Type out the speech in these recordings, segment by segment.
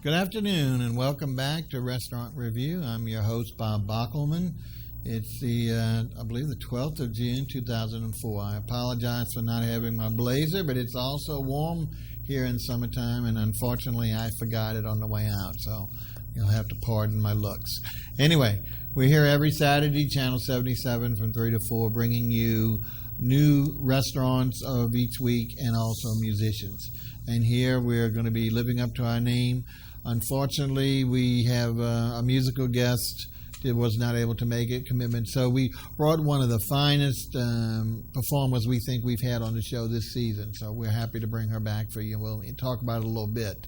Good afternoon and welcome back to Restaurant Review. I'm your host, Bob Bockelman. It's I believe the 12th of June, 2004. I apologize for not having my blazer, but it's also warm here in summertime, and unfortunately I forgot it on the way out, so you'll have to pardon my looks. Anyway, we're here every Saturday, Channel 77 from 3 to 4, bringing you new restaurants of each week and also musicians. And here we're going to be living up to our name. Unfortunately, we have a musical guest that was not able to make it, commitment. So we brought one of the finest performers we think we've had on the show this season. So we're happy to bring her back for you. We'll talk about it a little bit.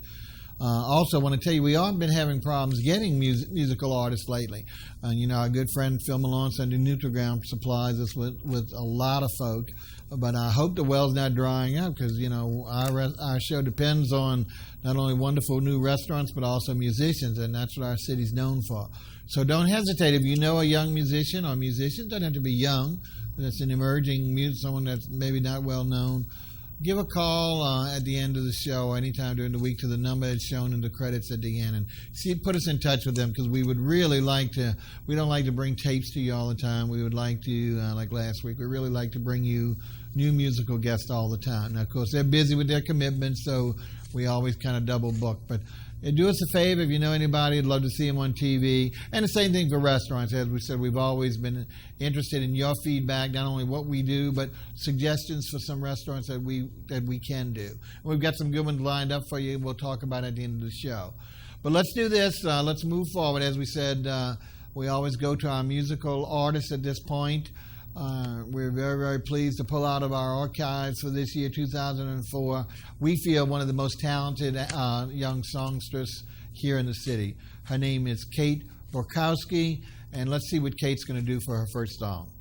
Also, I want to tell you, we all been having problems getting musical artists lately. Our good friend Phil Malone Sunday Neutrogram supplies us with a lot of folk. But I hope the well's not drying up because, our show depends on not only wonderful new restaurants but also musicians, and that's what our city's known for. So don't hesitate. If you know a young musician or musician, doesn't have to be young, that's an emerging someone that's maybe not well known, give a call at the end of the show or anytime during the week to the number that's shown in the credits at the end, and put us in touch with them, because we would really like to. We don't like to bring tapes to you all the time. We would like to, like last week, we really like to bring you new musical guests all the time. Now, of course, they're busy with their commitments, so we always kind of double book. But do us a favor, if you know anybody, I'd love to see them on TV. And the same thing for restaurants. As we said, we've always been interested in your feedback, not only what we do, but suggestions for some restaurants that we can do. And we've got some good ones lined up for you. We'll talk about it at the end of the show. But let's do this. Let's move forward. As we said, we always go to our musical artists at this point. We're very, very pleased to pull out of our archives for this year, 2004. We feel one of the most talented young songsters here in the city. Her name is Kate BROKOWSKI, and let's see what Kate's going to do for her first song.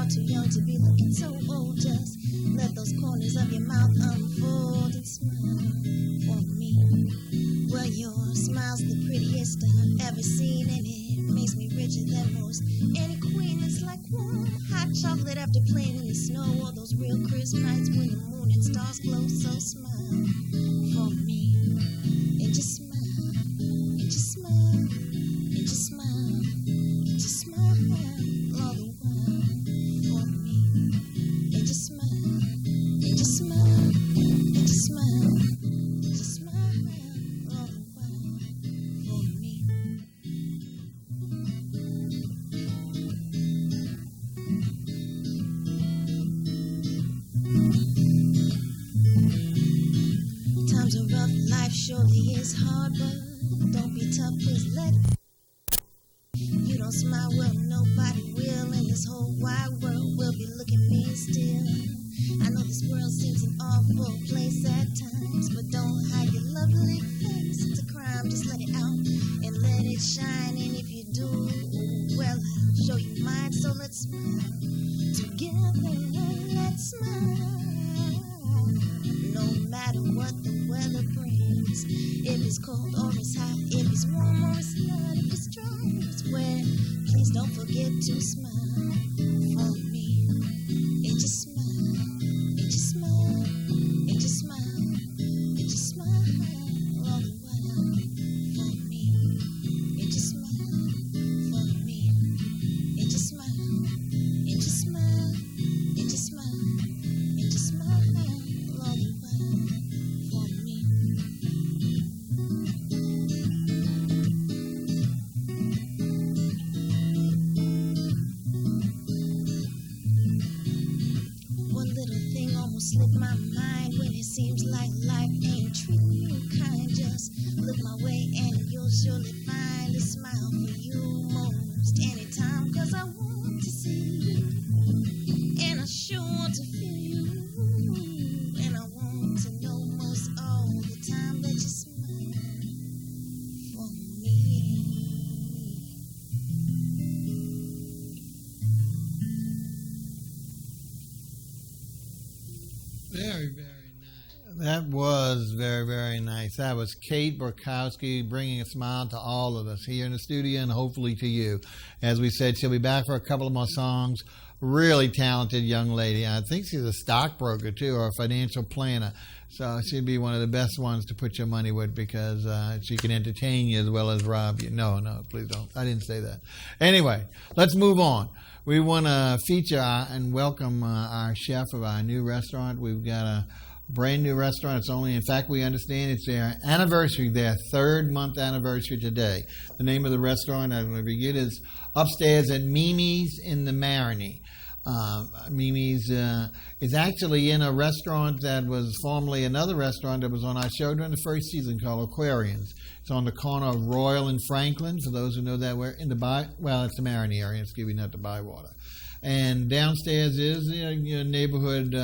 Too young to be looking so old. Just let those corners of your mouth unfold and smile for me. Well, your smile's the prettiest I've ever seen, and it makes me richer than most any queen. It's like warm hot chocolate after playing in the snow, or those real crisp nights when the moon and stars glow. So smile for me, and just smile, and just smile, and just smile, and just smile all the while. Surely it's hard, but don't be tough, please let it. You don't smile, well, nobody will, and this whole wide world will be looking mean still. I know this world seems an awful place at times, but don't hide your lovely face. It's a crime, just let it out and let it shine. And if you do, well, I'll show you mine. So let's smile together, let's smile. No matter what the weather brings, if it's cold or it's hot, if it's warm or it's not, if it's dry or it's wet, please don't forget to smile for me. And just smile, and just smile, and just smile, and just smile all the while for me. slip my mind when it seems like life ain't treating you kind. Just look my way and you'll surely find a smile for you most anytime. 'Cause I want to see you, and I sure want to feel you, and I want to know most all the time that you smile for me. Very, very nice. That was very, very nice. That was Kate BROKOWSKI bringing a smile to all of us here in the studio and hopefully to you. As we said, she'll be back for a couple of more songs. Really talented young lady. I think she's a stockbroker too, or a financial planner. So she'd be one of the best ones to put your money with because she can entertain you as well as rob you. No, please don't. I didn't say that. Anyway, let's move on. We want to feature and welcome our chef of our new restaurant. We've got a brand new restaurant. It's only, in fact, we understand it's their anniversary, their 3rd month anniversary today. The name of the restaurant, I don't know if you get it, is upstairs at Mimi's in the Marigny. Mimi's is actually in a restaurant that was formerly another restaurant that was on our show during the first season called Aquarians. It's on the corner of Royal and Franklin, for those who know that. We're in the it's the Marigny area, excuse me, not the Bywater. And downstairs is your neighborhood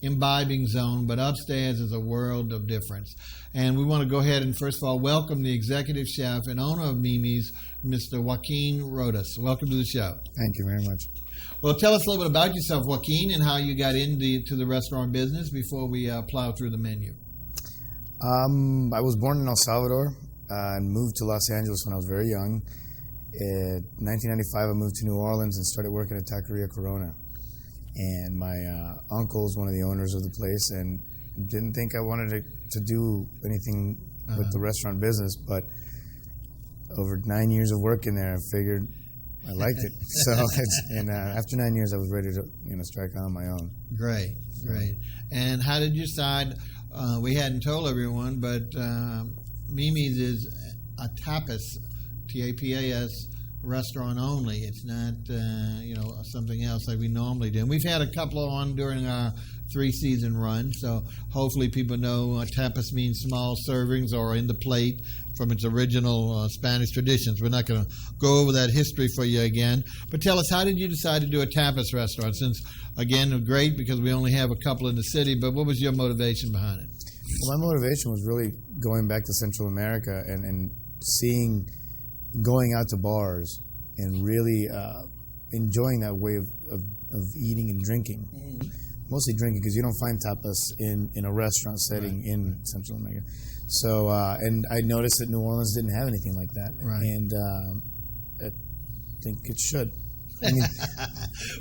imbibing zone, but upstairs is a world of difference. And we want to go ahead and first of all welcome the executive chef and owner of Mimi's, Mr. JOAQUIN RODAS. Welcome to the show. Thank you very much. Well, tell us a little bit about yourself, JOAQUIN, and how you got into the restaurant business before we plow through the menu. I was born in El Salvador and moved to Los Angeles when I was very young. In 1995, I moved to New Orleans and started working at Taqueria Corona. And my uncle is one of the owners of the place and didn't think I wanted to do anything with the restaurant business, but over 9 years of working there, I figured I liked it. So, after 9 years, I was ready to strike on my own. Great. And how did you decide? We hadn't told everyone, but Mimi's is a tapas, T-A-P-A-S restaurant only. It's not something else like we normally do. And we've had a couple on during our 3-season run, so hopefully people know tapas means small servings or in the plate from its original Spanish traditions. We're not going to go over that history for you again, but tell us, how did you decide to do a tapas restaurant? Since, again, great because we only have a couple in the city, but what was your motivation behind it? Well, my motivation was really going back to Central America and going out to bars and really enjoying that way of eating and drinking. Mostly drinking, because you don't find tapas in a restaurant setting in Central America. So, and I noticed that New Orleans didn't have anything like that. Right. And I think it should. I mean,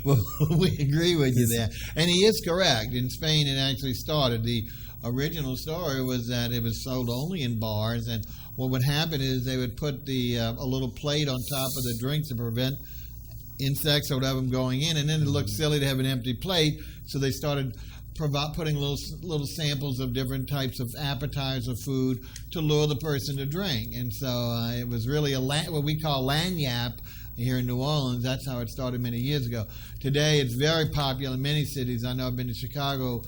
well, we agree with you there. And he is correct. In Spain, it actually started. The original story was that it was sold only in bars, and what would happen is they would put a little plate on top of the drinks to prevent insects or whatever them going in, and then it looked silly to have an empty plate, so they started putting little samples of different types of appetizer food to lure the person to drink. And so it was really what we call lagniappe here in New Orleans. That's how it started many years ago. Today it's very popular in many cities. I know I've been to Chicago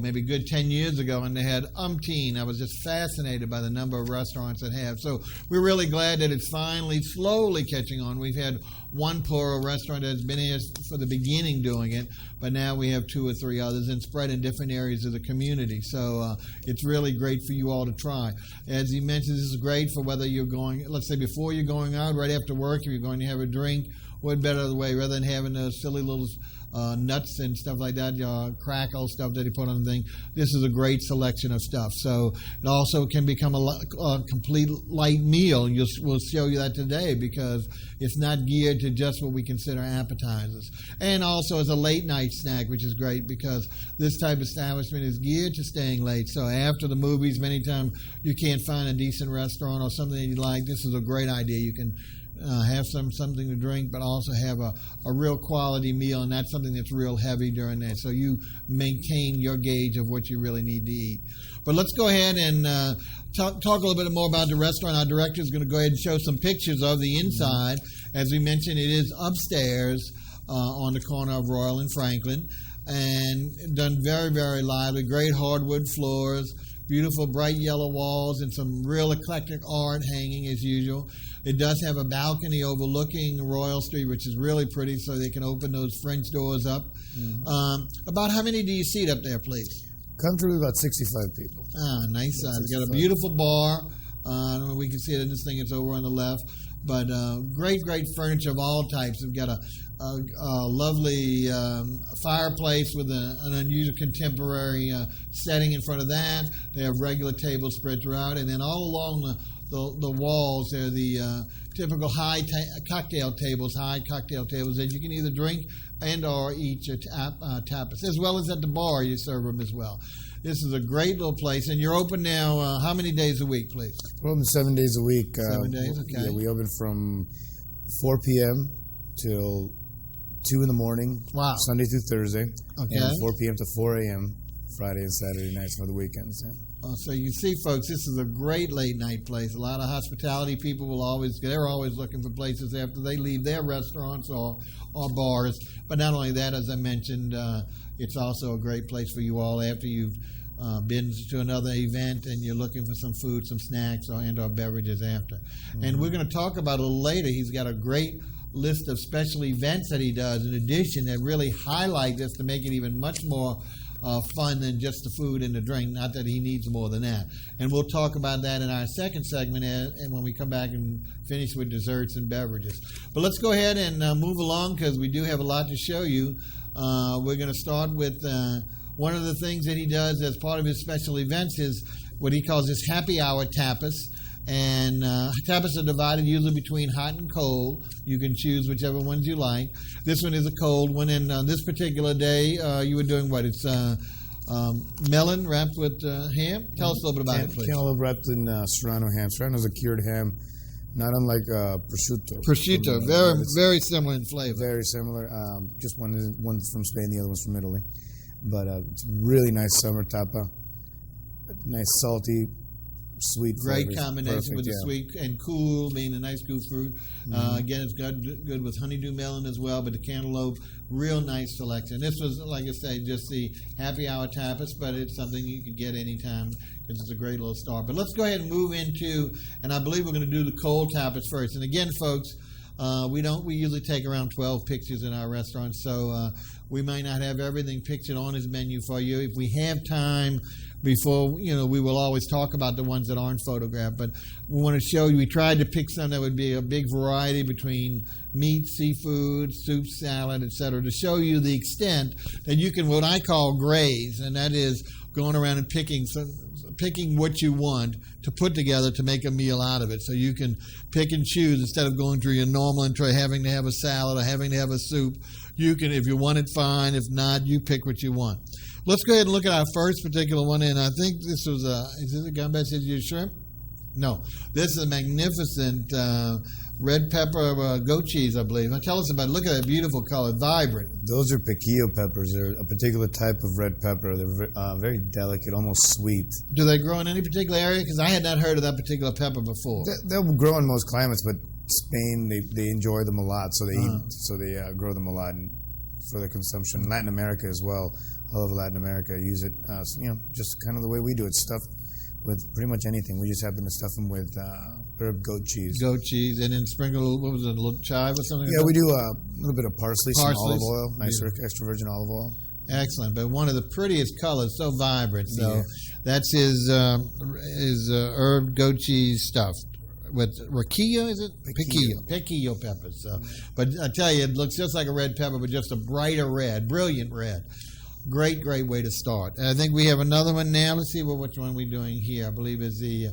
maybe a good 10 years ago, and they had umpteen. I was just fascinated by the number of restaurants that have. So we're really glad that it's finally slowly catching on. We've had one poorer restaurant that's been here for the beginning doing it, but now we have 2 or 3 others and spread in different areas of the community. So it's really great for you all to try. As you mentioned, this is great for whether you're going, let's say before you're going out, right after work, if you're going to have a drink, what better way rather than having those silly little nuts and stuff like that, crackle stuff that they put on the thing. This is a great selection of stuff. So it also can become a complete light meal. We'll show you that today because it's not geared to just what we consider appetizers. And also as a late night snack, which is great because this type of establishment is geared to staying late. So after the movies, many times you can't find a decent restaurant or something that you like. This is a great idea. You can have something to drink, but also have a real quality meal, and that's something that's real heavy during that. So you maintain your gauge of what you really need to eat. But let's go ahead and talk a little bit more about the restaurant. Our director is going to go ahead and show some pictures of the inside. As we mentioned, it is upstairs on the corner of Royal and Franklin. and done very, very lively. Great hardwood floors, beautiful bright yellow walls, and some real eclectic art hanging as usual. It does have a balcony overlooking Royal Street, which is really pretty, so they can open those French doors up. About how many do you seat up there, please? Comfortably about 65 people. Nice size. It's got a beautiful bar. I don't know if we can see it in this thing. It's over on the left. But great furniture of all types. We've got a lovely fireplace with an unusual contemporary setting in front of that. They have regular tables spread throughout. And then all along the walls, there are the typical high cocktail tables that you can either drink and or eat your tapas, as well as at the bar you serve them as well. This is a great little place, and you're open now how many days a week, please? We're open 7 days a week. 7 days, okay. Yeah, we open from 4 p.m. till 2 in the morning, wow. Sunday through Thursday, okay. and 4 p.m. to 4 a.m. Friday and Saturday nights for the weekends. Yeah. So you see, folks, this is a great late night place. A lot of hospitality people they're always looking for places after they leave their restaurants or bars. But not only that, as I mentioned, it's also a great place for you all after you've been to another event and you're looking for some food, some snacks, or beverages after. Mm-hmm. And we're going to talk about a little later. He's got a great list of special events that he does in addition that really highlight this to make it even much more fun than just the food and the drink, not that he needs more than that. And we'll talk about that in our second segment and when we come back and finish with desserts and beverages. But let's go ahead and move along because we do have a lot to show you. We're going to start with one of the things that he does as part of his special events is what he calls his happy hour tapas. And tapas are divided usually between hot and cold. You can choose whichever ones you like. This one is a cold one, and on this particular day, you were doing what? It's melon wrapped with ham? Tell us a little bit about it, please. Cantaloupe wrapped in Serrano ham. Serrano is a cured ham, not unlike prosciutto. Prosciutto, very similar in flavor. Very similar. Just one's from Spain, the other one's from Italy. But it's really nice summer tapa. Nice salty, sweet great flavors. combination. Perfect, with the sweet and cool, being a nice cool fruit. Again, it's good with honeydew melon as well, but the cantaloupe, real nice selection. This was, like I say, just the happy hour tapas, but it's something you can get anytime because it's a great little start. But let's go ahead and move into, and I believe we're going to do the cold tapas first. And again, folks, we usually take around 12 pictures in our restaurants, so we might not have everything pictured on his menu for you. If we have time before, we will always talk about the ones that aren't photographed, but we want to show you, we tried to pick some that would be a big variety between meat, seafood, soup, salad, etc., to show you the extent that you can, what I call graze, and that is going around and picking what you want to put together to make a meal out of it. So you can pick and choose instead of going through your normal entry, having to have a salad or having to have a soup. You can, if you want it, fine. If not, you pick what you want. Let's go ahead and look at our first particular one, and I think this was is this a gambas? Is it shrimp? No. This is a magnificent red pepper goat cheese, I believe. Now tell us about it. Look at that beautiful color, vibrant. Those are piquillo peppers. They're a particular type of red pepper. They're very delicate, almost sweet. Do they grow in any particular area? Because I had not heard of that particular pepper before. They'll grow in most climates, but Spain, they enjoy them a lot, so they grow them a lot for their consumption. Latin America as well. All over Latin America use it, just kind of the way we do it, stuffed with pretty much anything. We just happen to stuff them with herb goat cheese. Goat cheese, and then sprinkle, what was it, a little chive or something? Yeah, we do a little bit of parsley, some olive oil, nice extra virgin olive oil. Excellent, but one of the prettiest colors, so vibrant. So that's his herb goat cheese stuffed with raquillo, is it? Piquillo peppers. So, but I tell you, it looks just like a red pepper, but just a brighter red, brilliant red. Great way to start. And I think we have another one now. Let's see which one we're doing here. I believe is the,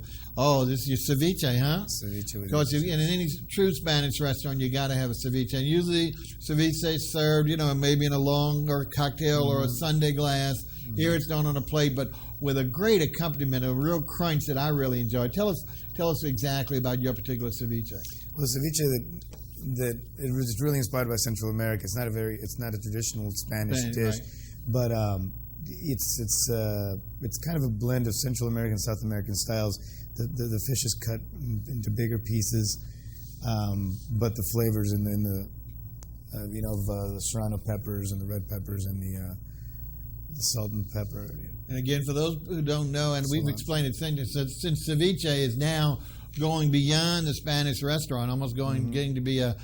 this is your ceviche, huh? Ceviche. Because in any true Spanish restaurant, you got to have a ceviche. And usually ceviche is served, maybe in a long or cocktail or a sundae glass. Here it's done on a plate, but with a great accompaniment, a real crunch that I really enjoy. Tell us exactly about your particular ceviche. Well, the ceviche that it was really inspired by Central America. It's not a traditional Spanish dish. Right. But it's kind of a blend of Central American and South American styles. The fish is cut into bigger pieces, but the flavors in the the serrano peppers and the red peppers and salt and pepper. And again, for those who don't know, and we've explained it since ceviche is now going beyond the Spanish restaurant, almost getting to be a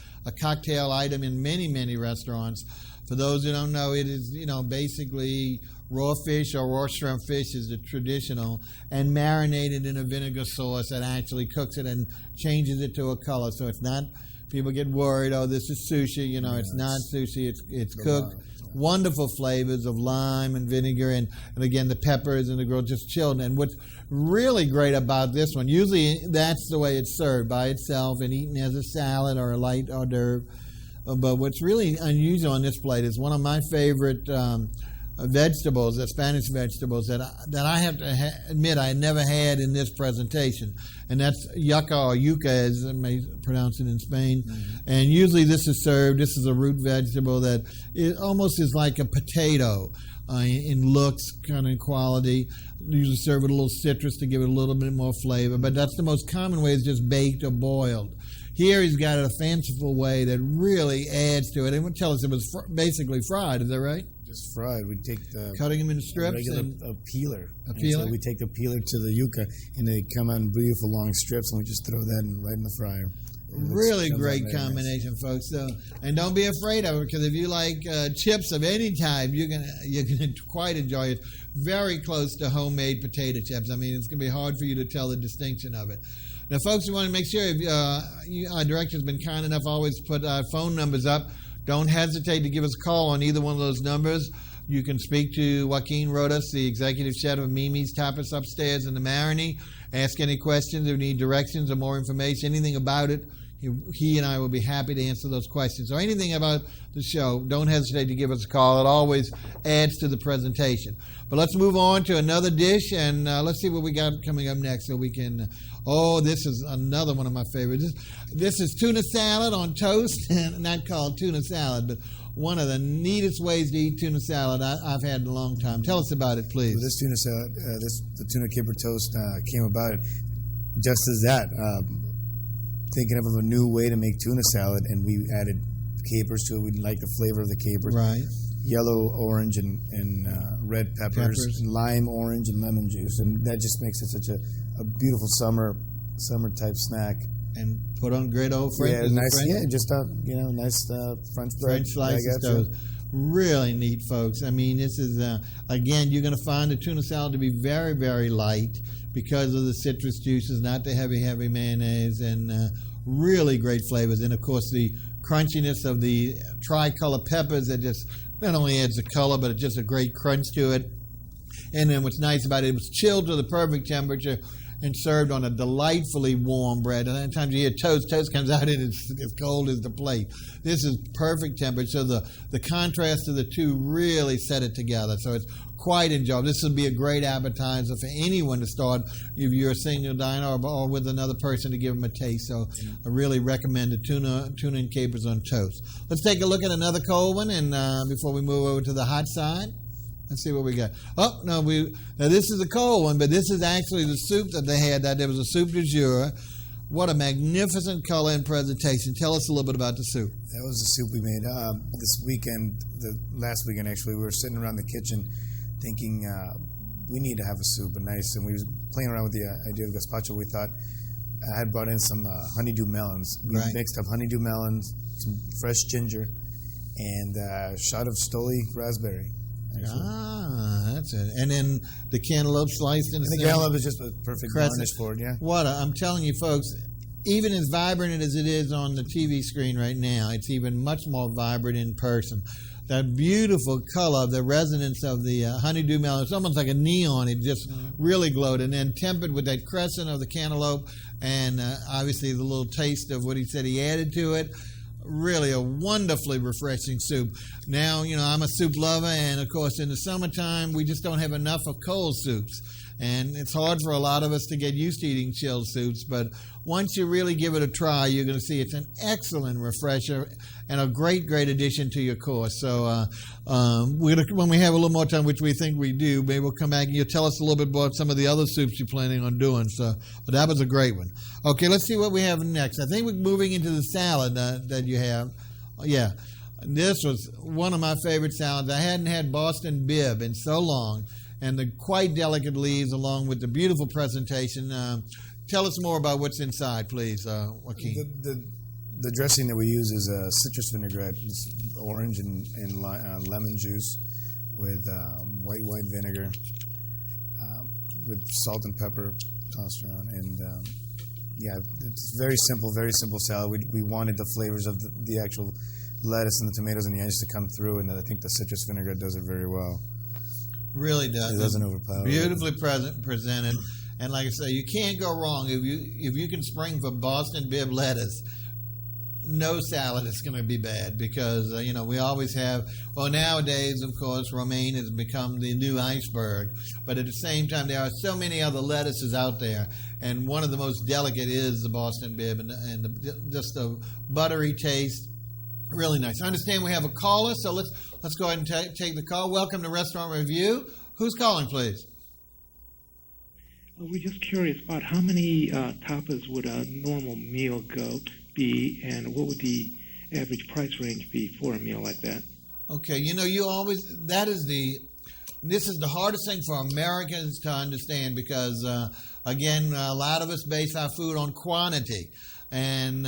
cocktail item in many, many restaurants. For those who don't know, it is, basically raw fish or raw shrimp fish is the traditional, and marinated in a vinegar sauce that actually cooks it and changes it to a color. So it's not, people get worried, oh, this is sushi. It's not sushi. It's cooked. Wonderful flavors of lime and vinegar, and again, the peppers and the grill just chilled. And what's really great about this one, usually that's the way it's served, by itself and eaten as a salad or a light hors d'oeuvre. But what's really unusual on this plate is one of my favorite vegetables, the Spanish vegetables, that I have to admit I never had in this presentation. And that's yucca, or yuca as they may pronounce it in Spain. And usually this is served, this is a root vegetable that it almost is like a potato in looks, kind of quality. Usually serve with a little citrus to give it a little bit more flavor. But that's the most common way, is just baked or boiled. Here he's got a fanciful way that really adds to it. And tell us, it was basically fried, is that right? Just fried. We take the cutting them into strips, regular and peeler. A peeler. So we take the peeler to the yuca, and they come out in beautiful long strips, and we just throw that right in the fryer. Really great combination, folks. So, and don't be afraid of it, because if you like chips of any type, you're gonna quite enjoy it. Very close to homemade potato chips. I mean, it's gonna be hard for you to tell the distinction of it. Now, folks, we want to make sure, if our director's been kind enough always to put our phone numbers up. Don't hesitate to give us a call on either one of those numbers. You can speak to Joaquin Rodas, the executive chef of Mimi's Tapas upstairs in the Marigny. Ask any questions or need directions or more information, anything about it. He and I will be happy to answer those questions. Or anything about the show, don't hesitate to give us a call. It always adds to the presentation. But let's move on to another dish, and let's see what we got coming up next so we can... Oh, this is another one of my favorites. This is tuna salad on toast, not called tuna salad, but one of the neatest ways to eat tuna salad I've had in a long time. Tell us about it, please. Well, this tuna salad, the tuna caper toast came about just as that. Thinking of a new way to make tuna salad, and we added capers to it. We like the flavor of the capers. Right. Yellow, orange, and red peppers, and lime, orange, and lemon juice, and that just makes it such a beautiful summer type snack. And put on great old French. Yeah, nice. Yeah, just nice French bread. French slices toast. Really neat, folks. I mean, this is again, you're going to find the tuna salad to be very, very light because of the citrus juices, not the heavy mayonnaise, and really great flavors. And of course, the crunchiness of the tricolor peppers that just not only adds the color, but it's just a great crunch to it. And then what's nice about it, it was chilled to the perfect temperature and served on a delightfully warm bread. And sometimes you hear toast comes out and it's as cold as the plate. This is perfect temperature. So the contrast of the two really set it together. So it's quite enjoyable. This would be a great appetizer for anyone to start if you're a single diner or with another person to give them a taste. So I really recommend the tuna and capers on toast. Let's take a look at another cold one, and before we move over to the hot side. Let's see what we got. Oh, no, now this is a cold one, but this is actually the soup that they had. There was a soup du jour. What a magnificent color and presentation. Tell us a little bit about the soup. That was the soup we made this weekend, last weekend actually. We were sitting around the kitchen thinking we need to have a soup, and we were playing around with the idea of gazpacho. We thought I had brought in some honeydew melons. We mixed up honeydew melons, some fresh ginger, and a shot of Stoli raspberry. Actually. That's it. And then the cantaloupe sliced in the center. The cantaloupe is just a perfect garnish for it, yeah. I'm telling you, folks, even as vibrant as it is on the TV screen right now, it's even much more vibrant in person. That beautiful color, the resonance of the honeydew melon, it's almost like a neon. It just really glowed. And then tempered with that crescent of the cantaloupe and obviously the little taste of what he said he added to it. Really a wonderfully refreshing soup. Now, I'm a soup lover, and of course in the summertime we just don't have enough of cold soups. And it's hard for a lot of us to get used to eating chilled soups, but once you really give it a try, you're going to see it's an excellent refresher and a great, great addition to your course. So when we have a little more time, which we think we do, maybe we'll come back and you'll tell us a little bit about some of the other soups you're planning on doing. But that was a great one. Okay, let's see what we have next. I think we're moving into the salad that you have. Yeah. This was one of my favorite salads. I hadn't had Boston Bib in so long, and the quite delicate leaves along with the beautiful presentation. Tell us more about what's inside, please, Joaquin. The dressing that we use is a citrus vinaigrette. It's orange and lemon juice with white wine vinegar, with salt and pepper tossed around. And it's very simple salad. We wanted the flavors of the actual lettuce and the tomatoes and the onions to come through, and I think the citrus vinaigrette does it very well. Really does. It doesn't overpower. Beautifully presented, and like I say, you can't go wrong if you can spring for Boston Bib lettuce. No salad is going to be bad because we always have. Well, nowadays, of course, romaine has become the new iceberg, but at the same time, there are so many other lettuces out there, and one of the most delicate is the Boston Bib, and just the buttery taste. Really nice. I understand we have a caller, so let's go ahead and take the call. Welcome to Restaurant Review. Who's calling, please? We're just curious about how many tapas would a normal meal be, and what would the average price range be for a meal like that? Okay, this is the hardest thing for Americans to understand because, again, a lot of us base our food on quantity, and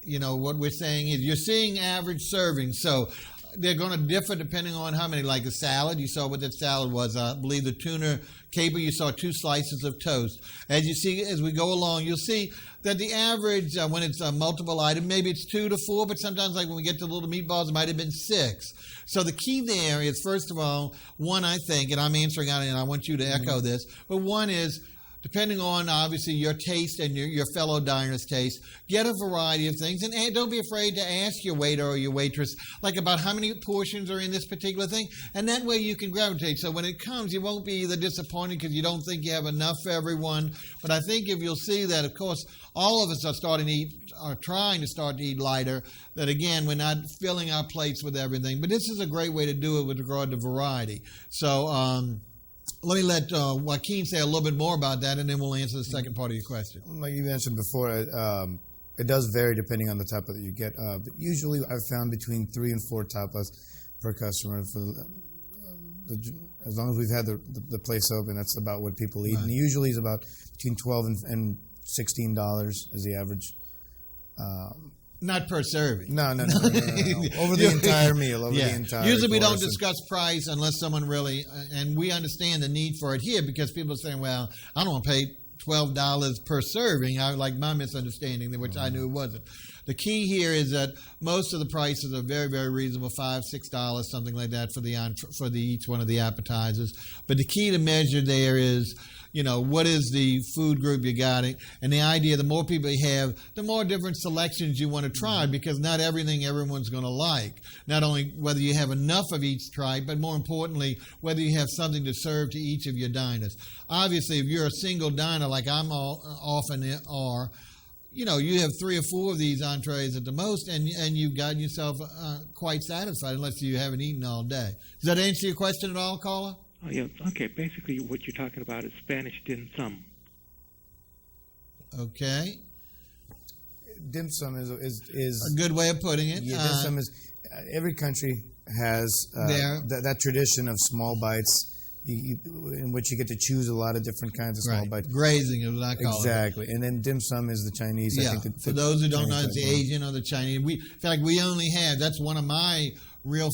what we're saying is you're seeing average servings, so they're going to differ depending on how many. Like a salad, you saw what that salad was. I believe the tuna caper, you saw 2 slices of toast. As we go along, you'll see that the average, when it's a multiple item, maybe it's 2 to 4, but sometimes like when we get to the little meatballs, it might have been 6. So the key there is, first of all, one, I think, and I'm answering out, and I want you to echo this, but one is, depending on, obviously, your taste and your fellow diners' taste, get a variety of things. And don't be afraid to ask your waiter or your waitress, like, about how many portions are in this particular thing. And that way you can gravitate. So when it comes, you won't be either disappointed because you don't think you have enough for everyone. But I think if you'll see that, of course, all of us are trying to start to eat lighter, that, again, we're not filling our plates with everything. But this is a great way to do it with regard to variety. So, let me let Joaquin say a little bit more about that, and then we'll answer the second part of your question. Like you mentioned before, it does vary depending on the tapa that you get. But usually I've found between 3 and 4 tapas per customer. As long as we've had the place open, that's about what people eat. Right. And usually it's about between $12 and $16 is the average. Not per serving. No. Over the entire meal. Usually we don't discuss price unless someone really, and we understand the need for it here because people are saying, well, I don't want to pay $12 per serving. I like my misunderstanding, which I knew it wasn't. The key here is that most of the prices are very, very reasonable, $5, $6, something like that for each one of the appetizers. But the key to measure there is, what is the food group you got it? And the idea, the more people you have, the more different selections you want to try because not everything everyone's going to like. Not only whether you have enough of each type, but more importantly, whether you have something to serve to each of your diners. Obviously, if you're a single diner like I'm often are, you have 3 or 4 of these entrees at the most, and you've gotten yourself quite satisfied unless you haven't eaten all day. Does that answer your question at all, caller? Oh, yeah. Okay. Basically, what you're talking about is Spanish dim sum. Okay. Dim sum is a good way of putting it. Yeah, dim sum is every country has that tradition of small bites. In which you get to choose a lot of different kinds of small bites. Grazing is what I call it. Exactly. And then dim sum is the Chinese. Yeah. I think for those who don't know, it's the Asian or the Chinese. We feel like we only have, that's one of my real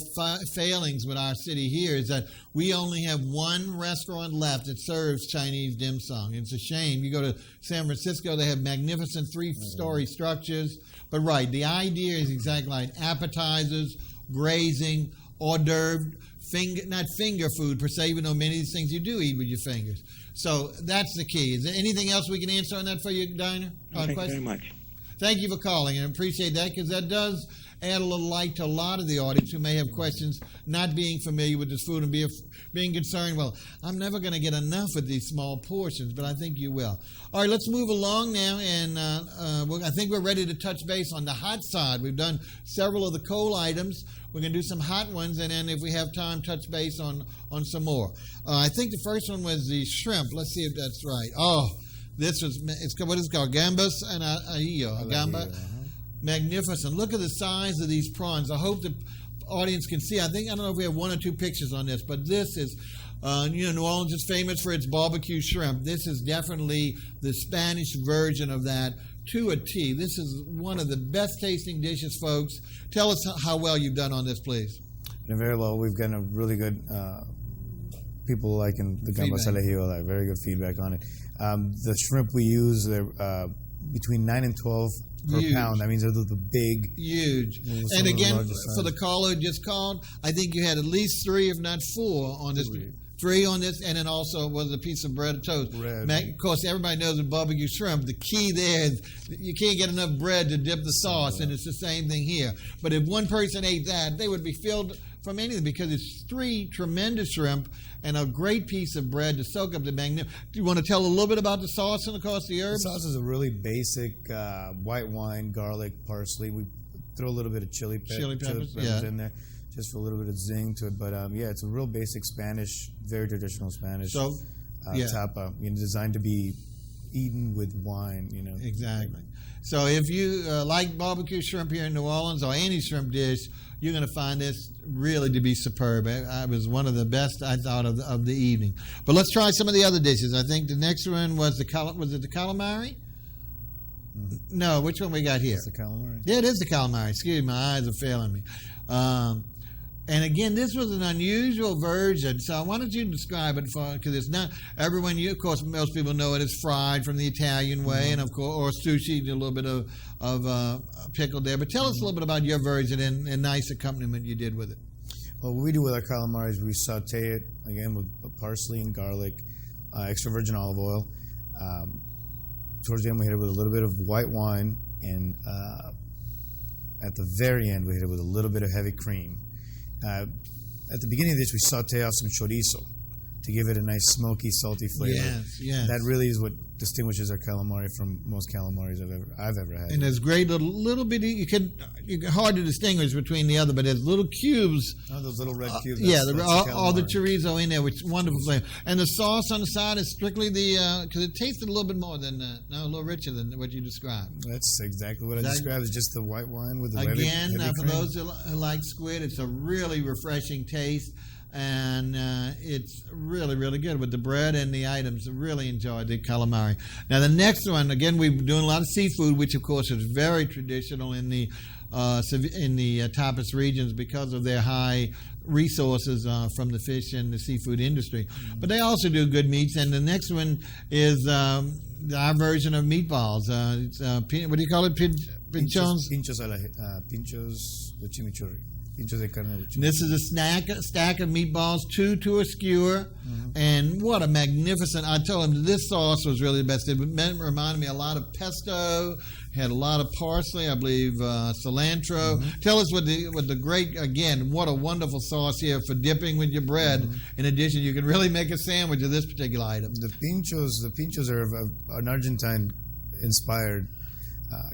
failings with our city here, is that we only have one restaurant left that serves Chinese dim sum. It's a shame. You go to San Francisco, they have magnificent 3-story structures. But the idea is exactly like appetizers, grazing, hors d'oeuvre, not finger food per se, even though many of these things you do eat with your fingers. So that's the key. Is there anything else we can answer on that for you, Diner? Thank you very much. Thank you for calling, and I appreciate that because that does add a little light to a lot of the audience who may have questions, not being familiar with this food and being concerned, well, I'm never going to get enough with these small portions, but I think you will. All right, let's move along now, and I think we're ready to touch base on the hot side. We've done several of the cold items. We're going to do some hot ones, and then if we have time, touch base on some more. I think the first one was the shrimp. Let's see if that's right. Oh, what is it called? Gambas and ahillo. Gamba. magnificent. Look at the size of these prawns. I hope the audience can see. I don't know if we have one or two pictures on this, but this is, New Orleans is famous for its barbecue shrimp. This is definitely the Spanish version of that to a T. This is one of the best tasting dishes, folks. Tell us how well you've done on this, please. And very well. We've gotten a really good people liking the gambas al ajillo, like very good feedback on it. The shrimp we use, they're between 9 and 12 per pound. That means they're the big. Huge. And again, for the caller who just called, I think you had at least 3, if not 4, on this. 3 on this, and then also was a piece of bread or toast. Of course, everybody knows with barbecue shrimp, the key there is you can't get enough bread to dip the sauce, and it's the same thing here. But if one person ate that, they would be filled from anything because it's 3 tremendous shrimp and a great piece of bread to soak up the magnificent. Do you want to tell a little bit about the sauce and, of course, the herbs? The sauce is a really basic white wine, garlic, parsley. We throw a little bit of chili peppers in there, just for a little bit of zing to it. But it's a real basic Spanish, very traditional Spanish tapa, designed to be eaten with wine. Exactly. So if you like barbecue shrimp here in New Orleans or any shrimp dish, you're going to find this really to be superb. It was one of the best, I thought, of the evening. But let's try some of the other dishes. I think the next one was the calamari? Mm-hmm. No, which one we got here? It's the calamari. Yeah, it is the calamari. Excuse me, my eyes are failing me. And again, this was an unusual version. So why don't you describe it because it's not everyone. Of course, most people know it as fried from the Italian way, and of course, or sushi, a little bit of pickle there. But tell us a little bit about your version and nice accompaniment you did with it. Well, what we do with our calamari is we saute it again with parsley and garlic, extra virgin olive oil. Towards the end, we hit it with a little bit of white wine, and at the very end, we hit it with a little bit of heavy cream. At the beginning of this, we saute off some chorizo to give it a nice smoky, salty flavor. Yes. That really is what distinguishes our calamari from most calamaris I've ever had. And there's great little bitty. You can hard to distinguish between the other, but there's little cubes. Oh, those little red cubes. All the chorizo in there, which is wonderful flavor. And the sauce on the side is strictly because it tasted a little bit more than a little richer than what you described. That's exactly what I described. It's just the white wine with the heavy for cream. Those who like squid, it's a really refreshing taste. And it's really, really good with the bread and the items. I really enjoyed the calamari. Now, the next one, again, we've been doing a lot of seafood, which, of course, is very traditional in the tapas regions because of their high resources from the fish and the seafood industry. But they also do good meats. And the next one is our version of meatballs. What do you call it? Pinchos? Pinchos with chimichurri. This is a stack of meatballs, 2 to a skewer, and what a magnificent! I told him this sauce was really the best. It reminded me a lot of pesto. Had a lot of parsley, I believe, cilantro. Tell us what the great again. What a wonderful sauce here for dipping with your bread. In addition, you can really make a sandwich of this particular item. The pinchos are an Argentine-inspired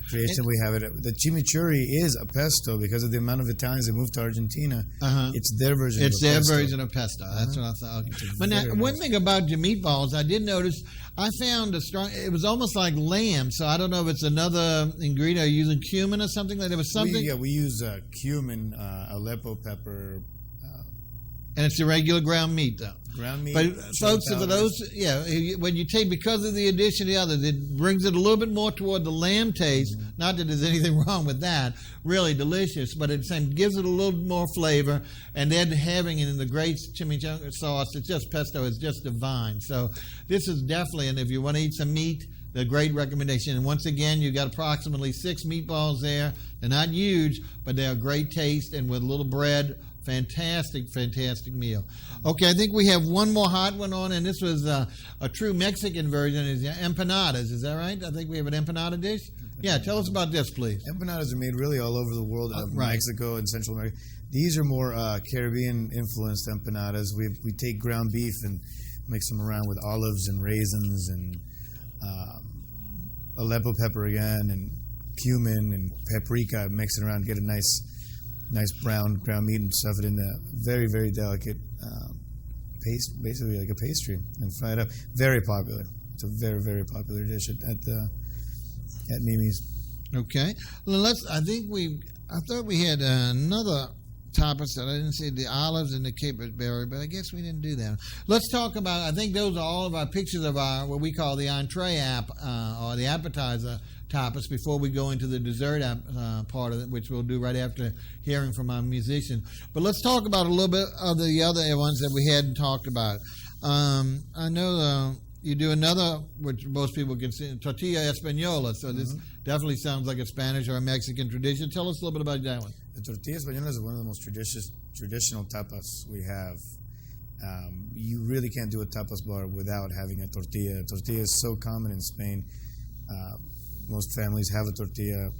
creation. We have it. The chimichurri is a pesto because of the amount of Italians that moved to Argentina. It's their version. It's their version of pesto. That's what I thought. Okay. But now, one thing about your meatballs, I did notice. I found it was almost like lamb. So I don't know if it's another ingredient. Are you using cumin or something? Like there was something. We use cumin, Aleppo pepper. And it's the regular ground meat, though. Ground meat. But folks, for those, when you take because of the addition of the others, it brings it a little bit more toward the lamb taste. Not that there's anything wrong with that. Really delicious, but at the same gives it a little more flavor. And then having it in the great chimichurri sauce, it's just pesto. It's just divine. So this is definitely, and if you want to eat some meat, a great recommendation. And once again, you've got approximately 6 meatballs there. They're not huge, but they're a great taste, and with a little bread. Fantastic meal. Okay, I think we have one more hot one on, and this was a true Mexican version. Is empanadas? Is that right? I think we have an empanada dish. Yeah, tell us about this, please. Empanadas are made really all over the world, Mexico and Central America. These are more Caribbean-influenced empanadas. We take ground beef and mix them around with olives and raisins and Aleppo pepper again and cumin and paprika. Mix it around, get a nice brown ground meat and stuff it in a very, very delicate paste, basically like a pastry, and fry it up. Very popular. It's a very, very popular dish at Mimi's. Okay. Well, I thought we had another tapas that I didn't see, the olives and the caperberry, but I guess we didn't do that. Let's talk about, I think those are all of our pictures of our, what we call the entree or the appetizer tapas before we go into the dessert part of it, which we'll do right after hearing from our musician. But let's talk about a little bit of the other ones that we hadn't talked about. I know you do another, which most people consider tortilla española, so this definitely sounds like a Spanish or a Mexican tradition. Tell us a little bit about that one. The tortilla española is one of the most traditional tapas we have. You really can't do a tapas bar without having a tortilla. Tortilla is so common in Spain. Most families have a tortilla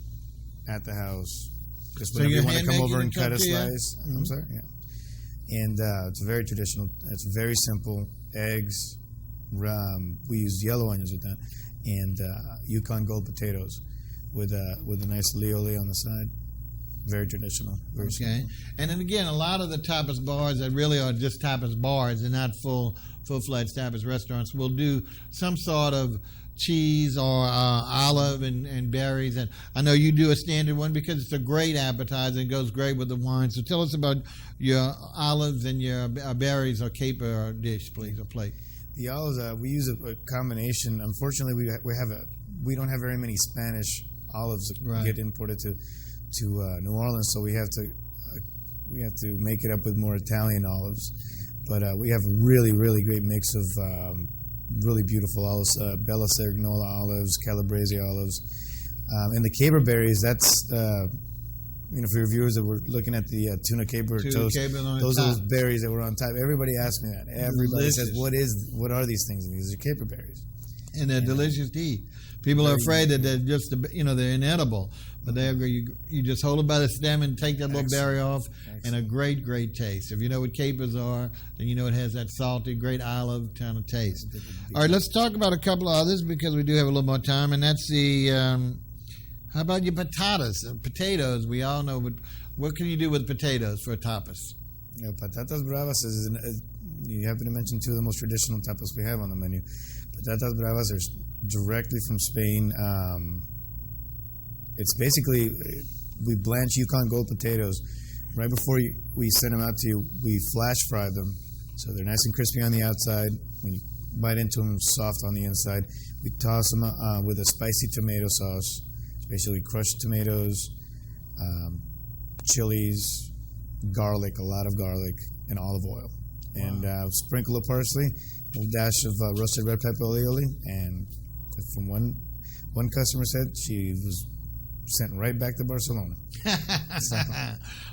at the house. Just whenever you want to come over and cut a slice. Mm-hmm. I'm sorry, yeah. And it's very traditional. It's very simple. Eggs. We use yellow onions with that, and Yukon Gold potatoes with a nice alioli on the side. Very traditional. Very simple. And then again, a lot of the tapas bars that really are just tapas bars and not full-fledged tapas restaurants will do some sort of cheese or olive and berries. And I know you do a standard one because it's a great appetizer and goes great with the wine. So tell us about your olives and your berries or caper dish, please, or plate. The olives, we use a combination. Unfortunately, we don't have very many Spanish olives that get imported to New Orleans, so we have to make it up with more Italian olives. But we have a really, really great mix of really beautiful olives, Bella Cerignola olives, Calabrese olives, and the caper berries. That's for your viewers that were looking at the tuna caper toast, those are those berries that were on top. Everybody asks me that. Everybody says, "What are these things?" And these are caper berries, and they're delicious to eat. People are afraid that they're just they're inedible, but you just hold it by the stem and take that little berry off, and a great taste. If you know what capers are, then you know it has that salty, great olive kind of taste. All right, let's talk about a couple of others because we do have a little more time, and that's the. How about your potatoes? We all know, but what can you do with potatoes for tapas? Patatas bravas you happen to mention two of the most traditional tapas we have on the menu. Patatas bravas are directly from Spain. It's basically, we blanch Yukon Gold potatoes. Right before we send them out to you, we flash fry them. So they're nice and crispy on the outside. When you bite into them, soft on the inside. We toss them with a spicy tomato sauce. Basically crushed tomatoes, chilies, garlic, a lot of garlic, and olive oil. Wow. And sprinkle of parsley, a little dash of roasted red pepper aioli. And from one customer said she was sent right back to Barcelona. So.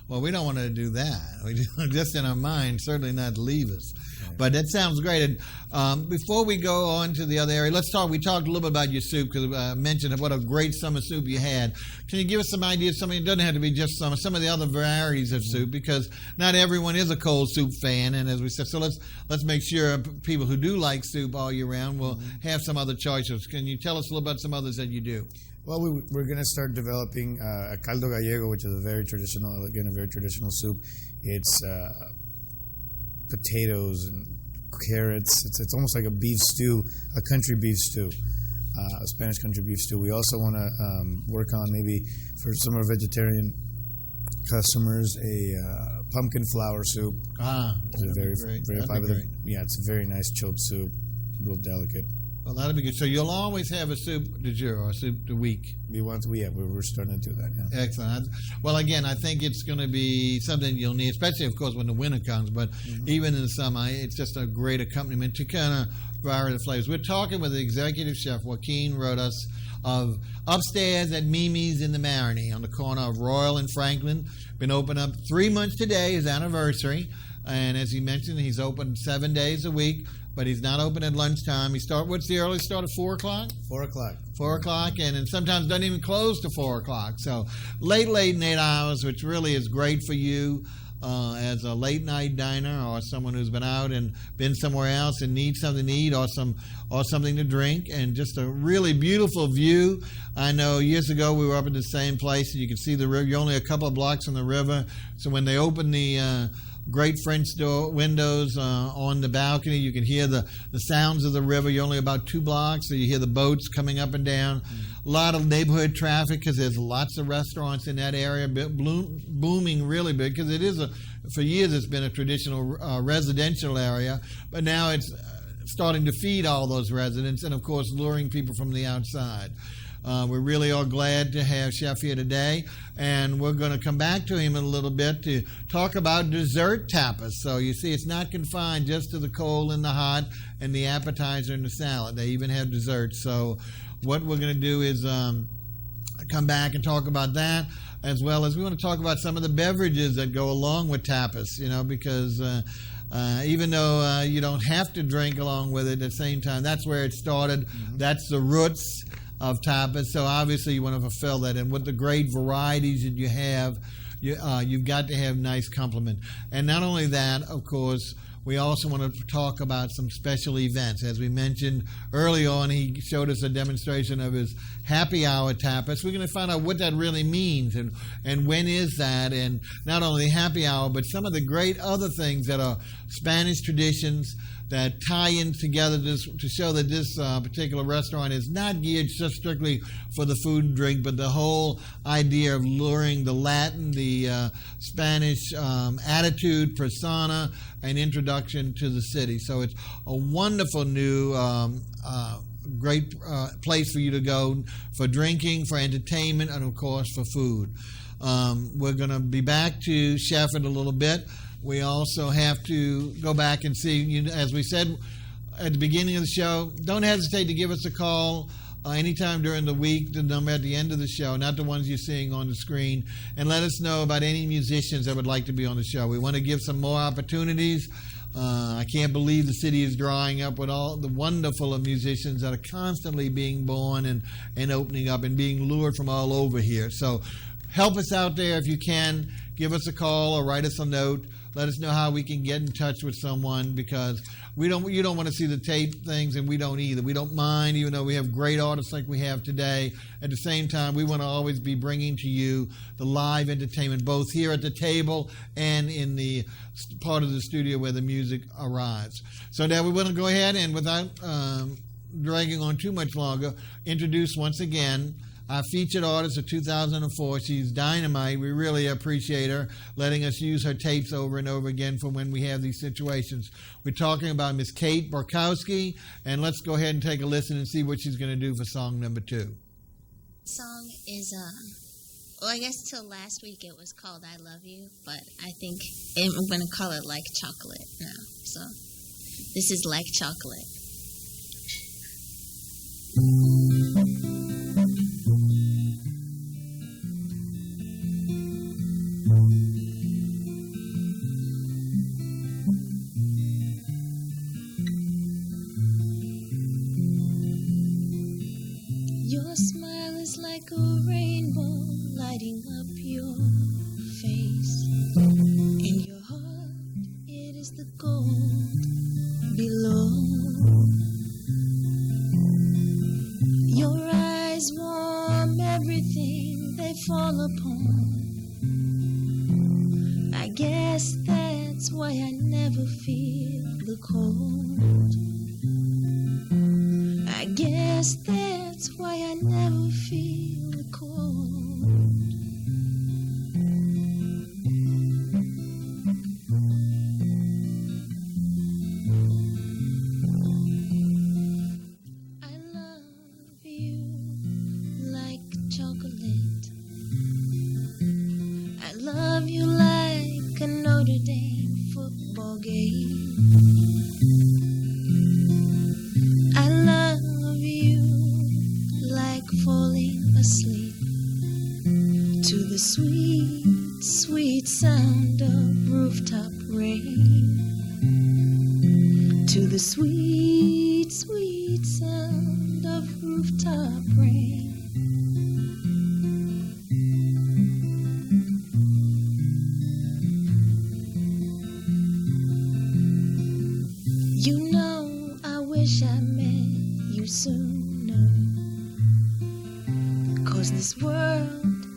Well, we don't want to do that. We just in our mind, certainly not leave us. But that sounds great. And before we go on to the other area, we talked a little bit about your soup because I mentioned what a great summer soup you had. Can you give us some ideas? It doesn't have to be just some of the other varieties of soup because not everyone is a cold soup fan. And as we said, so let's make sure people who do like soup all year round will have some other choices. Can you tell us a little about some others that you do? Well, we're going to start developing a caldo gallego, which is a very traditional soup. It's potatoes and carrots. It's almost like a beef stew, a country beef stew, a Spanish country beef stew. We also want to work on maybe for some of our vegetarian customers a pumpkin flour soup. It's a very popular. Yeah, it's a very nice chilled soup, real delicate. Well, that'll be good. So you'll always have a soup du jour or soup du week. We're starting to do that. Yeah. Excellent. Well, again, I think it's going to be something you'll need, especially, of course, when the winter comes. But even in the summer, it's just a great accompaniment to kind of vary the flavors. We're talking with the executive chef, JOAQUIN RODAS, of Upstairs at Mimi's in the Marigny on the corner of Royal and Franklin. Been open up 3 months today, his anniversary. And as he mentioned, he's open 7 days a week. But he's not open at lunchtime. What's the earliest start? At 4 o'clock? 4 o'clock. 4 o'clock, and then sometimes doesn't even close to 4 o'clock. So late 8 hours, which really is great for you as a late night diner or someone who's been out and been somewhere else and needs something to eat or something to drink, and just a really beautiful view. I know years ago we were up in the same place, and you can see the river. You're only a couple of blocks from the river, so when they opened the great French door windows on the balcony. You can hear the sounds of the river. You're only about 2 blocks, so you hear the boats coming up and down. A lot of neighborhood traffic because there's lots of restaurants in that area, booming really big because it is for years it's been a traditional residential area, but now it's starting to feed all those residents and, of course, luring people from the outside. We really are glad to have Chef here today, and we're going to come back to him in a little bit to talk about dessert tapas. So you see, it's not confined just to the cold and the hot and the appetizer and the salad. They even have desserts. So what we're going to do is come back and talk about that, as well as we want to talk about some of the beverages that go along with tapas, because even though you don't have to drink along with it at the same time, that's where it started. Mm-hmm. That's the roots of tapas. So obviously you want to fulfill that. And with the great varieties that you have, you've got to have nice complement. And not only that, of course, we also want to talk about some special events. As we mentioned early on, he showed us a demonstration of his happy hour tapas. We're going to find out what that really means and when is that, and not only happy hour, but some of the great other things that are Spanish traditions that tie in together to show that this particular restaurant is not geared just strictly for the food and drink, but the whole idea of luring the Latin, the Spanish attitude, persona, and introduction to the city. So it's a wonderful new great place for you to go for drinking, for entertainment, and of course for food. We're going to be back to Chef in a little bit. We also have to go back and see, as we said at the beginning of the show, don't hesitate to give us a call anytime during the week, the number at the end of the show, not the ones you're seeing on the screen, and let us know about any musicians that would like to be on the show. We want to give some more opportunities. I can't believe the city is drying up with all the wonderful musicians that are constantly being born and opening up and being lured from all over here. So help us out there if you can. Give us a call or write us a note. Let us know how we can get in touch with someone, because you don't want to see the tape things, and we don't either. We don't mind, even though we have great artists like we have today. At the same time, we want to always be bringing to you the live entertainment, both here at the table and in the part of the studio where the music arrives. So now we want to go ahead and, without dragging on too much longer, introduce once again our featured artist of 2004. She's dynamite. We really appreciate her letting us use her tapes over and over again for when we have these situations. We're talking about Miss Kate BROKOWSKI, and let's go ahead and take a listen and see what she's going to do for song number 2. Song is, well, I guess till last week it was called I Love You, but I think I'm going to call it Like Chocolate now. So this is Like Chocolate. Your smile is like a rainbow lighting up your face. In your heart, it is the gold below. Your eyes warm everything they fall upon. I guess that's why I never feel the cold. I guess that's why I never feel the cold. I love you like chocolate. I love you like a Notre Dame football game. I love you like falling asleep to the sweet, sweet sound of rooftop rain. To the sweet, sweet sound of rooftop rain. You know, I wish I met you sooner. 'Cause this world,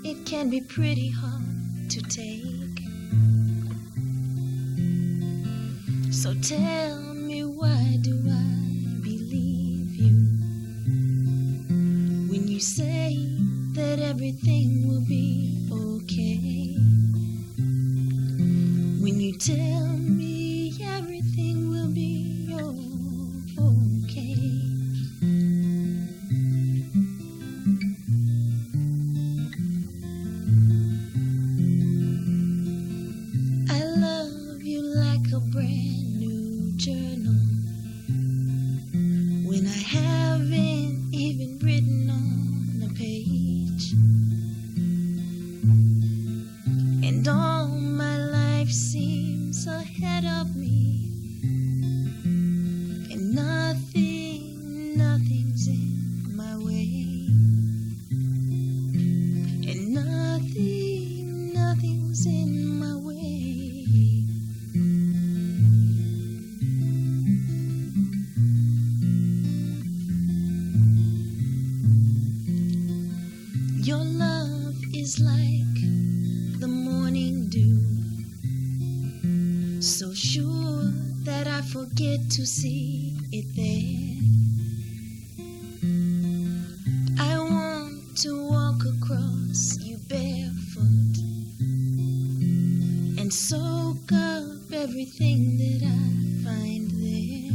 it can be pretty hard to take. So tell me, why do I believe you when you say that everything will be okay? When you tell me everything will be okay. I love you like a brand new journal when I haven't even written on a page. And all my life seems ahead of me, and nothing's in my way, and nothing's in my way. Your love is like the morning dew, so sure that I forget to see it there. I want to walk across you barefoot and soak up everything that I find there,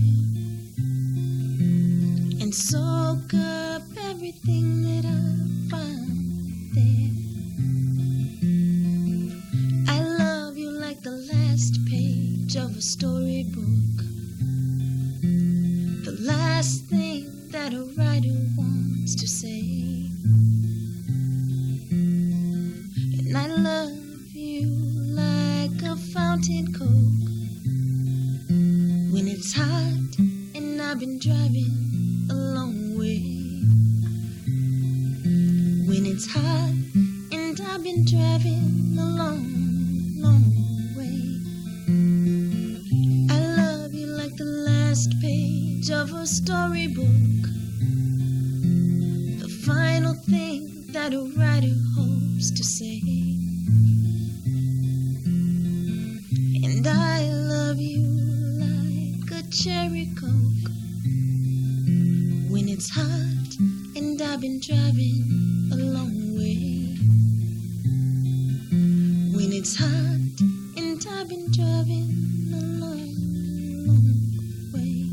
and soak up everything that I find there. I love you like the last page of a storybook, the last thing that a writer wants to say. And I love you like a fountain coke when it's hot and I've been driving a long way. When it's hot and I've been driving a long way. I love you like the last page of a storybook, the final thing that a writer hopes to say. And I love you like a cherry coke when it's hot and I've been driving a long way. When it's hot and I've been driving a long way.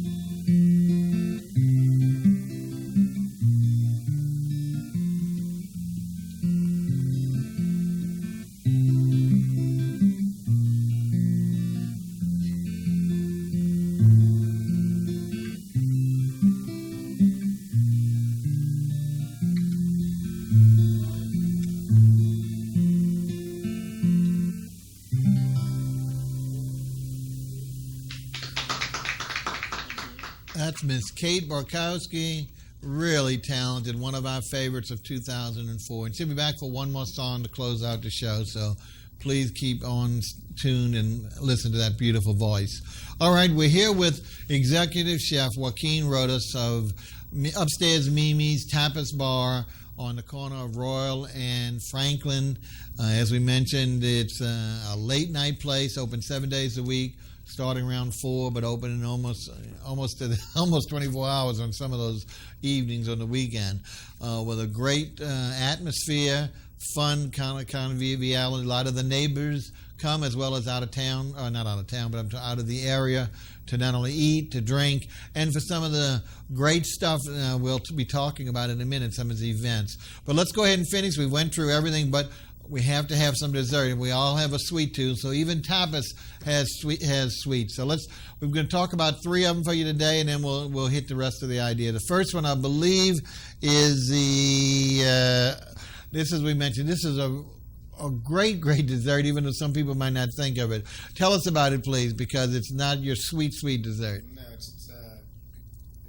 That's Miss Kate Brokowski, really talented, one of our favorites of 2004. And she'll be back for one more song to close out the show, so please keep on tuned and listen to that beautiful voice. All right, we're here with executive chef JOAQUIN RODAS of Upstairs Mimi's Tapas Bar on the corner of Royal and Franklin. As we mentioned, it's a late night place, open 7 days a week, starting around 4, but open in almost 24 hours on some of those evenings on the weekend, with a great atmosphere, fun kind of conviviality. A lot of the neighbors come, as well as out of town, or not out of town, but out of the area, to not only eat, to drink, and for some of the great stuff we'll be talking about in a minute, some of the events. But let's go ahead and finish. We went through everything, but we have to have some dessert, and we all have a sweet tooth, so even tapas has sweets. So we're going to talk about 3 of them for you today, and then we'll hit the rest of the idea. The first one, I believe, is this, as we mentioned, this is a great dessert, even though some people might not think of it. Tell us about it, please, because it's not your sweet dessert. No, it's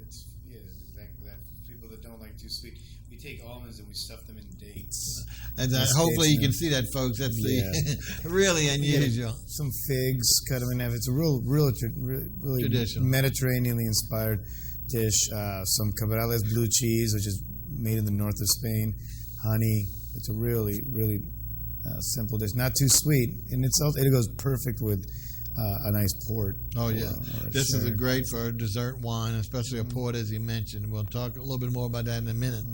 exactly that. For people that don't like too sweet, we take almonds and we stuff them in dates. And hopefully you can see that, folks. That's really unusual. Some figs, cut them in half. It's a really traditional, Mediterraneanly inspired dish. Some cabrales blue cheese, which is made in the north of Spain. Honey. It's a really simple dish. Not too sweet, and it goes perfect with a nice port. Oh, yeah. This is sherry. great for a dessert wine, especially a port, as you mentioned. We'll talk a little bit more about that in a minute.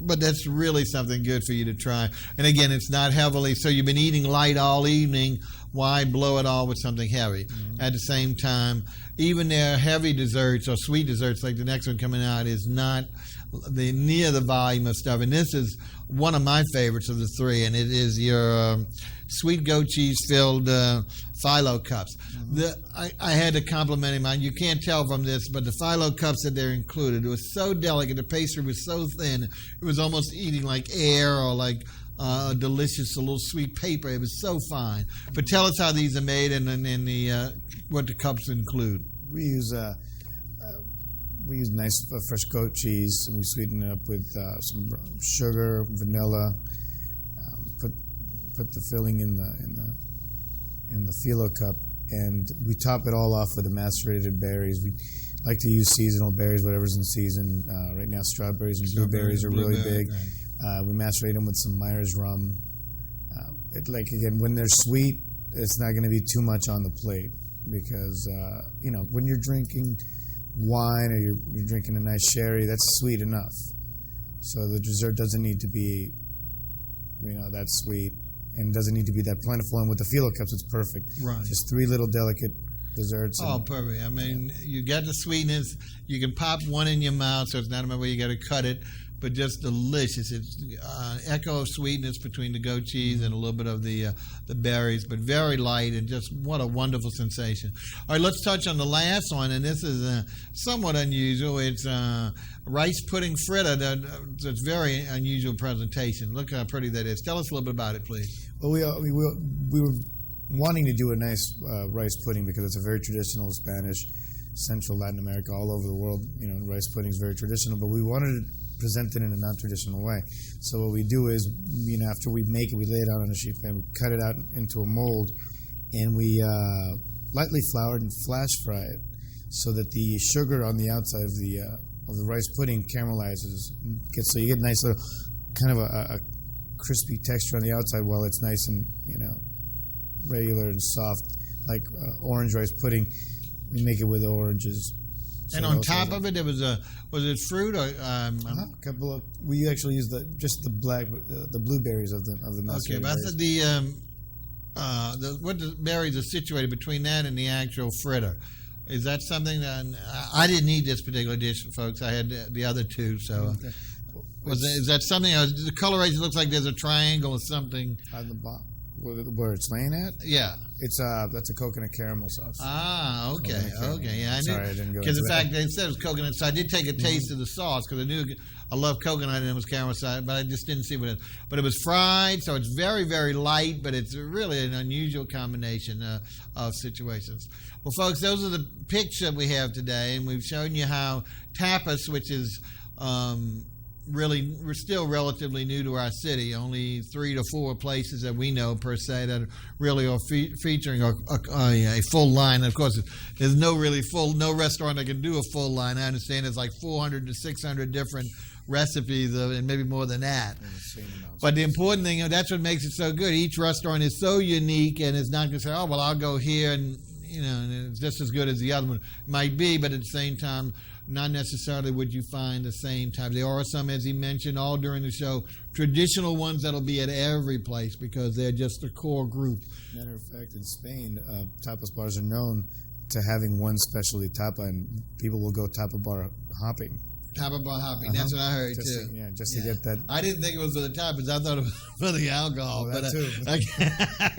But that's really something good for you to try. And again, it's not heavily, so you've been eating light all evening. Why blow it all with something heavy? At the same time, even their heavy desserts or sweet desserts, like the next one coming out, is not near the volume of stuff. And this is one of my favorites of the three, and it is your sweet goat cheese filled phyllo cups. I had to compliment him on, you can't tell from this, but the phyllo cups that they're included, it was so delicate, the pastry was so thin, it was almost eating like air or like a delicious, a little sweet paper. It was so fine. But tell us how these are made and the what the cups include. We use nice fresh goat cheese, and we sweeten it up with some sugar, vanilla. Put the filling in the phyllo cup, and we top it all off with the macerated berries. We like to use seasonal berries, whatever's in season. Right now, strawberries and blueberries are really big. Right. We macerate them with some Myers rum. Again, when they're sweet, it's not going to be too much on the plate because when you're drinking wine or you're drinking a nice sherry, that's sweet enough. So the dessert doesn't need to be, that sweet, and doesn't need to be that plentiful. And with the phyllo cups, it's perfect. Right. Just 3 little delicate desserts. Oh, perfect. I mean, you get the sweetness. You can pop one in your mouth, so it's not a matter where you got to cut it, but just delicious. It's echo of sweetness between the goat cheese and a little bit of the berries, but very light and just what a wonderful sensation. All right, let's touch on the last one, and this is somewhat unusual. It's rice pudding fritter. That's very unusual presentation. Look how pretty that is. Tell us a little bit about it, please. Well, we were wanting to do a nice rice pudding because it's a very traditional Spanish, Central Latin America, all over the world. Rice pudding is very traditional, but we wanted to present it in a non-traditional way. So what we do is, after we make it, we lay it out on a sheet pan, we cut it out into a mold, and we lightly flour it and flash fry it, so that the sugar on the outside of the rice pudding caramelizes. So you get a nice little kind of a crispy texture on the outside, while it's nice and regular and soft, like orange rice pudding. We make it with oranges. And on top of it, there was it fruit or? We actually use the blueberries of the macerated Okay, but I thought what the berries are situated between that and the actual fritter. Is that something that I didn't eat this particular dish, folks? I had the other two. So, is that something? The coloration looks like there's a triangle or something on the bottom where it's laying at. Yeah. It's that's a coconut caramel sauce. Ah, okay, yeah. Sorry, I didn't go. Because in fact, they said it was coconut. So I did take a taste of the sauce because I knew I love coconut and it was caramel sauce, but I just didn't see what it. But it was fried, so it's very, very light. But it's really an unusual combination of situations. Well, folks, those are the pictures that we have today, and we've shown you how tapas, which is really, we're still relatively new to our city. Only 3 to 4 places that we know per se that really are featuring a full line. Of course, there's no restaurant that can do a full line. I understand there's like 400 to 600 different recipes and maybe more than that. But the important thing, that's what makes it so good. Each restaurant is so unique, and it's not going to say, oh, well, I'll go here and it's just as good as the other one. It might be, but at the same time, not necessarily would you find the same type. There are some, as he mentioned, all during the show, traditional ones that'll be at every place because they're just a core group. Matter of fact, in Spain, tapas bars are known to having one specialty tapa, and people will go tapa bar hopping. Tapa bar hopping, that's what I heard too. To get that. I didn't think it was for the tapas. I thought it was for the alcohol. That too.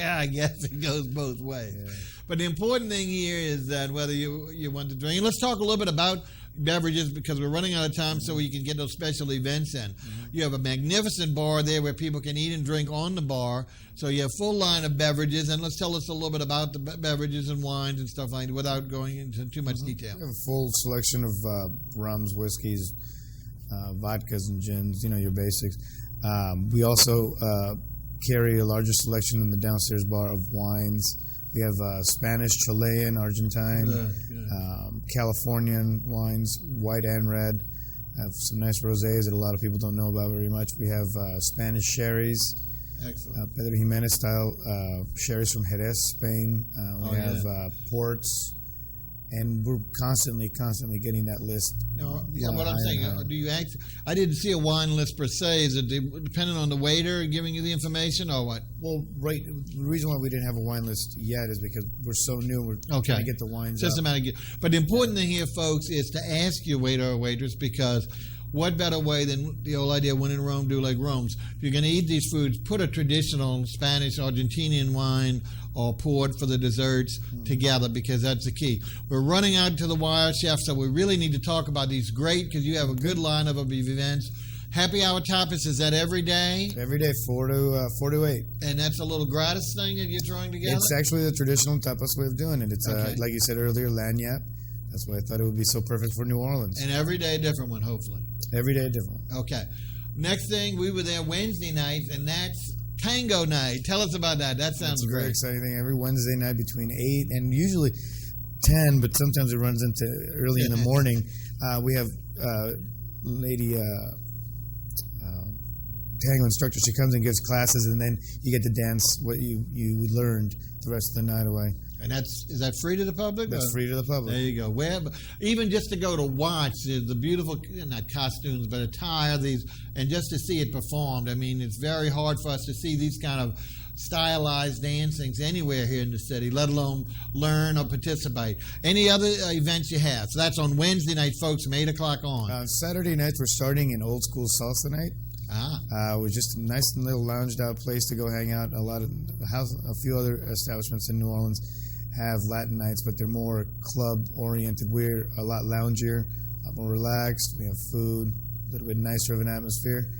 I guess it goes both ways. Yeah. But the important thing here is that whether you want to drink, let's talk a little bit about beverages because we're running out of time so you can get those special events in. You have a magnificent bar there where people can eat and drink on the bar. So you have a full line of beverages, and let's tell us a little bit about the beverages and wines and stuff like that without going into too much detail. We have a full selection of rums, whiskeys, vodkas, and gins, your basics. We also carry a larger selection in the downstairs bar of wines. We have Spanish, Chilean, Argentine, Californian wines, white and red. I have some nice rosés that a lot of people don't know about very much. We have Spanish sherries. Excellent. Pedro Jimenez style sherries from Jerez, Spain. We have ports, and we're constantly getting that list. What I'm saying, do you I didn't see a wine list per se. Is it dependent on the waiter giving you the information, or what? Well, right. The reason why we didn't have a wine list yet is because we're so new. We're trying to get the wines Just up. a matter of But the important thing here, folks, is to ask your waiter or waitress, because what better way than the old idea, when in Rome, do like Romans. If you're going to eat these foods, put a traditional Spanish, Argentinian wine or port for the desserts together, because that's the key. We're running out to the wire, Chef, so we really need to talk about these great, because you have a good lineup of events. Happy Hour Tapas, is that every day? Every day, 4 to 8. And that's a little gratis thing that you're throwing together? It's actually the traditional tapas way of doing it. It's, like you said earlier, lagniappe. That's why I thought it would be so perfect for New Orleans. And every day a different one, hopefully. Every day a different one. Okay. Next thing, we were there Wednesday night, and that's Tango Night. Tell us about that. That sounds It's a great. very exciting thing. Every Wednesday night between 8 and usually 10, but sometimes it runs into early in the morning. We have lady tango instructor. She comes and gives classes, and then you get to dance what you learned the rest of the night away. And is that free to the public? That's free to the public. There you go. Even just to go to watch the beautiful, not costumes, but attire, and just to see it performed. I mean, it's very hard for us to see these kind of stylized dancings anywhere here in the city, let alone learn or participate. Any other events you have? So that's on Wednesday night, folks, from 8 o'clock on. Saturday nights, we're starting an old school salsa night. We're just a nice little lounged out place to go hang out. A few other establishments in New Orleans have Latin nights, but they're more club oriented. We're a lot loungier, a lot more relaxed. We have food, a little bit nicer of an atmosphere.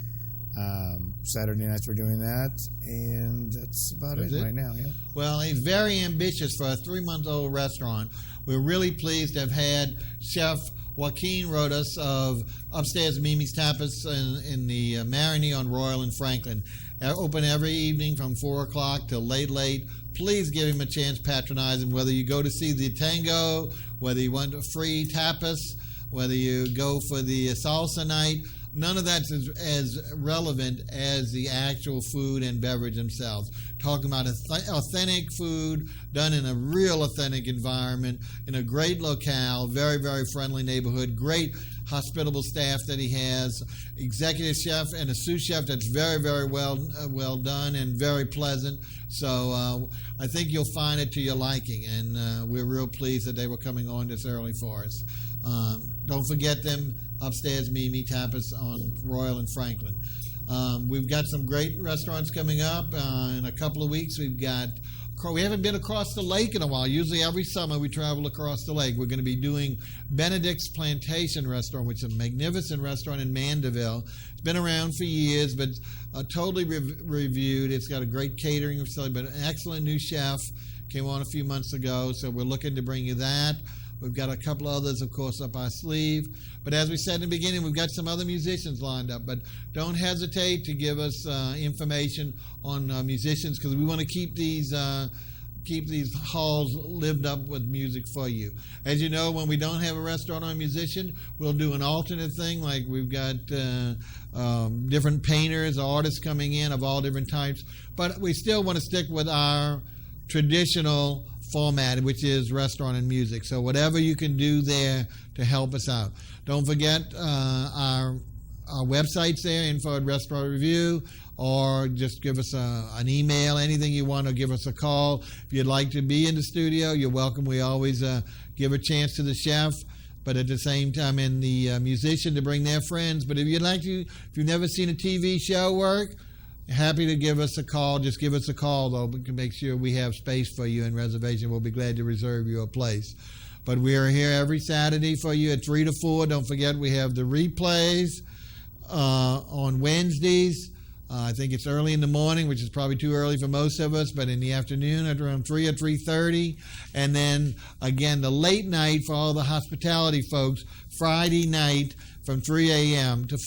Saturday nights we're doing that, and that's about it right now. Yeah. Well, he's very ambitious for a 3-month-old restaurant. We're really pleased to have had Chef JOAQUIN RODAS of Upstairs Mimi's Tapas in the Marigny on Royal and Franklin. Open every evening from 4 o'clock till late. Please give him a chance, patronize him, whether you go to see the tango, whether you want a free tapas, whether you go for the salsa night. None of that's as relevant as the actual food and beverage themselves. Talking about authentic food done in a real authentic environment, in a great locale, very, very friendly neighborhood, great hospitable staff that he has, executive chef and a sous chef that's very, very well done and very pleasant. So I think you'll find it to your liking, and we're real pleased that they were coming on this early for us. Don't forget them, Upstairs Mimi Tapas on Royal and Franklin. We've got some great restaurants coming up. In a couple of weeks, we haven't been across the lake in a while. Usually every summer we travel across the lake. We're going to be doing Benedict's Plantation Restaurant, which is a magnificent restaurant in Mandeville. It's been around for years, but totally reviewed. It's got a great catering facility, but an excellent new chef. Came on a few months ago, so we're looking to bring you that. We've got a couple others, of course, up our sleeve. But as we said in the beginning, we've got some other musicians lined up. But don't hesitate to give us information on musicians, because we want to keep these halls lived up with music for you. As you know, when we don't have a restaurant or a musician, we'll do an alternate thing. Like we've got different painters, artists coming in of all different types. But we still want to stick with our traditional format, which is restaurant and music. So whatever you can do there to help us out. Don't forget our website's there, info@Restaurant Revue, or just give us an email, anything you want, or give us a call. If you'd like to be in the studio, you're welcome. We always give a chance to the chef, but at the same time, and the musician to bring their friends. But if you'd like to, if you've never seen a TV show work, happy to give us a call. Just give us a call, though. We can make sure we have space for you in reservation. We'll be glad to reserve you a place. But we are here every Saturday for you at 3 to 4. Don't forget, we have the replays on Wednesdays. I think it's early in the morning, which is probably too early for most of us, but in the afternoon at around 3 or 3:30. And then, again, the late night for all the hospitality folks, Friday night, from 3 a.m. to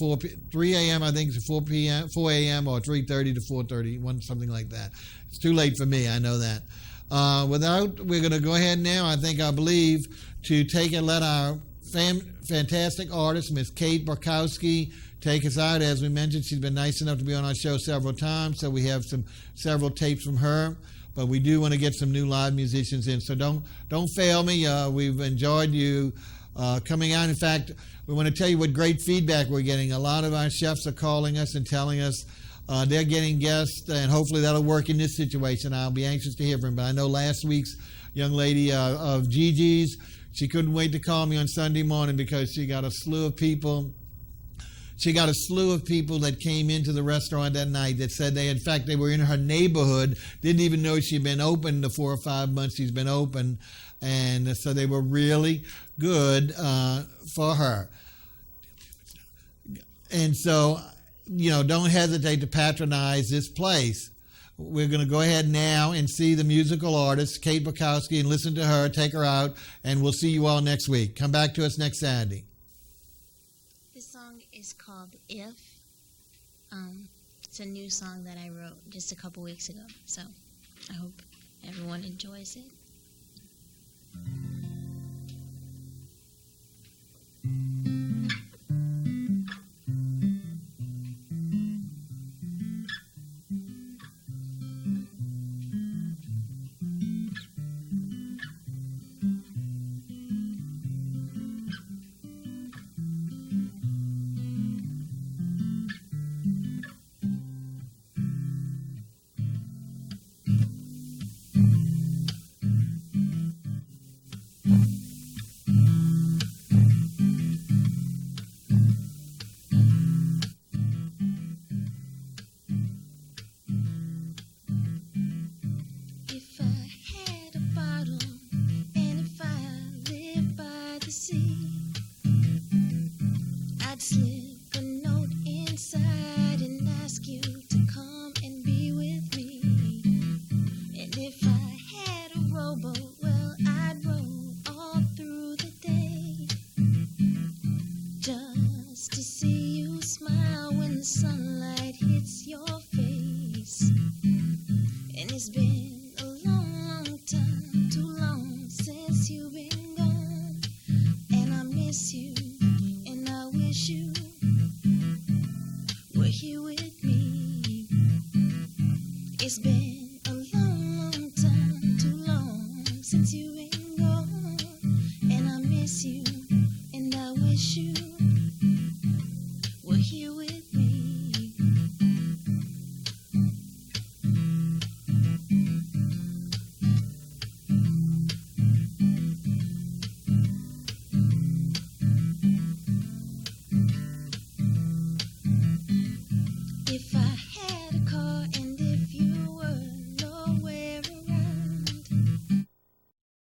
3 a.m. I think to 4 p.m., 4 a.m. or 3:30 to 4:30, something like that. It's too late for me, I know that. We're going to go ahead now, I believe, to take and let our fantastic artist, Miss Kate Borkowski, take us out. As we mentioned, she's been nice enough to be on our show several times, so we have several tapes from her. But we do want to get some new live musicians in, so don't fail me. We've enjoyed you coming out. In fact, we want to tell you what great feedback we're getting. A lot of our chefs are calling us and telling us they're getting guests, and hopefully that'll work in this situation. I'll be anxious to hear from them. But I know last week's young lady of Gigi's, she couldn't wait to call me on Sunday morning because she got a slew of people. She got a slew of people that came into the restaurant that night that said in fact, they were in her neighborhood, didn't even know she'd been open the 4 or 5 months she's been open, and so they were really good for her. And so, don't hesitate to patronize this place. We're going to go ahead now and see the musical artist, Kate Borkowski, and listen to her, take her out, and we'll see you all next week. Come back to us next Saturday. This song is called If. It's a new song that I wrote just a couple weeks ago, so I hope everyone enjoys it. It's been a long time, too long since you've been gone, and I miss you, and I wish you